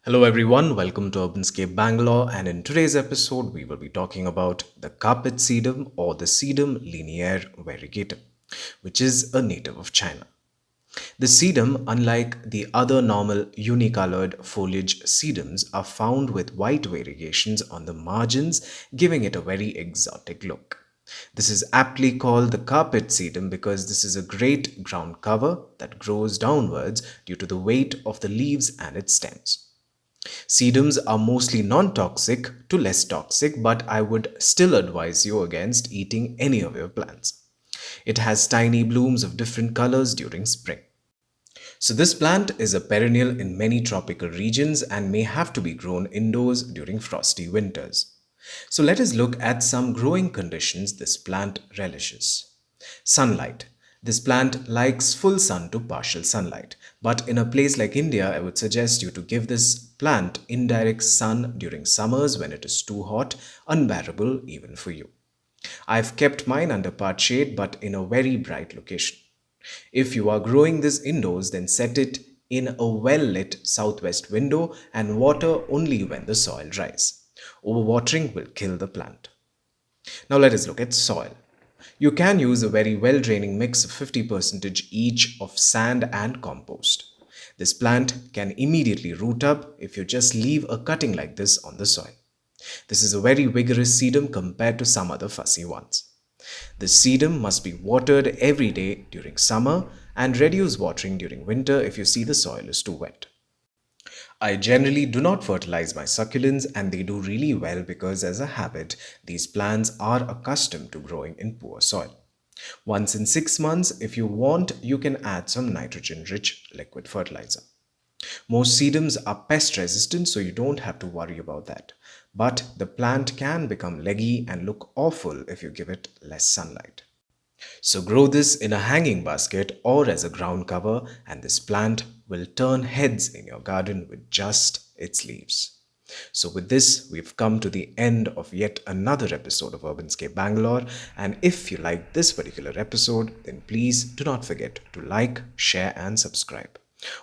Hello everyone, welcome to Urbanscape Bangalore, and in today's episode we will be talking about the carpet sedum or the Sedum Lineare Variegatum, which is a native of China. The sedum, unlike the other normal unicolored foliage sedums, are found with white variegations on the margins, giving it a very exotic look. This is aptly called the carpet sedum because this is a great ground cover that grows downwards due to the weight of the leaves and its stems. Sedums are mostly non-toxic to less toxic, but I would still advise you against eating any of your plants. It has tiny blooms of different colors during spring. So this plant is a perennial in many tropical regions and may have to be grown indoors during frosty winters. So let us look at some growing conditions this plant relishes. Sunlight. This plant likes full sun to partial sunlight, but in a place like India, I would suggest you to give this plant indirect sun during summers when it is too hot, unbearable even for you. I've kept mine under part shade but in a very bright location. If you are growing this indoors, then set it in a well-lit southwest window and water only when the soil dries. Overwatering will kill the plant. Now let us look at soil. You can use a very well-draining mix of 50% each of sand and compost. This plant can immediately root up if you just leave a cutting like this on the soil. This is a very vigorous sedum compared to some other fussy ones. The sedum must be watered every day during summer and reduce watering during winter if you see the soil is too wet. I generally do not fertilize my succulents and they do really well because as a habit, these plants are accustomed to growing in poor soil. Once in 6 months, if you want, you can add some nitrogen-rich liquid fertilizer. Most sedums are pest resistant, so you don't have to worry about that. But the plant can become leggy and look awful if you give it less sunlight. So grow this in a hanging basket or as a ground cover, and this plant will turn heads in your garden with just its leaves. So with this, we've come to the end of yet another episode of Urbanscape Bangalore. And if you like this particular episode, then please do not forget to like, share and subscribe.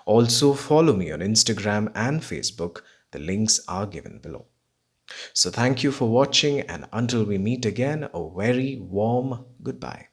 Also follow me on Instagram and Facebook. The links are given below. So thank you for watching, and until we meet again, a very warm goodbye.